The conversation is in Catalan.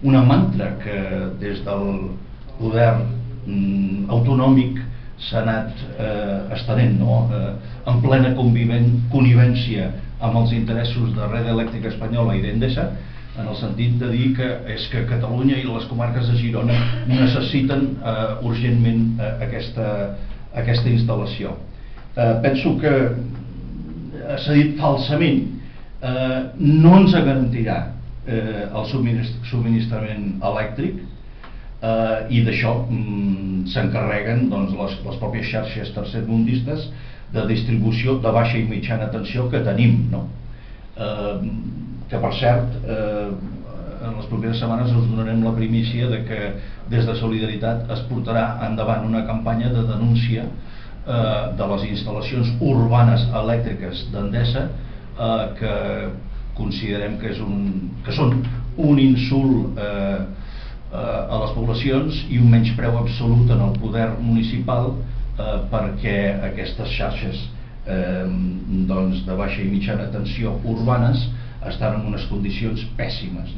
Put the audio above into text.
una mantra que des del poder autonòmic s'ha anat estenent, en plena connivència amb els interessos de Red Eléctrica Espanyola i d'Endesa, en el sentit de dir que és que Catalunya i les comarques de Girona necessiten urgentment aquesta instal·lació. Penso que s'ha dit falsament, no ens garantirà el subministrament elèctric, i d'això s'encarreguen les pròpies xarxes tercermundistes de distribució de baixa i mitjana tensió que tenim, que per cert en les properes setmanes us donarem la primícia de que des de Solidaritat es portarà endavant una campanya de denúncia de les instal·lacions urbanes elèctriques d'Endesa, que considerem que són un insult a les poblacions i un menyspreu absolut en el poder municipal, perquè aquestes xarxes de baixa i mitjana tensió urbanes estan en unes condicions pèssimes.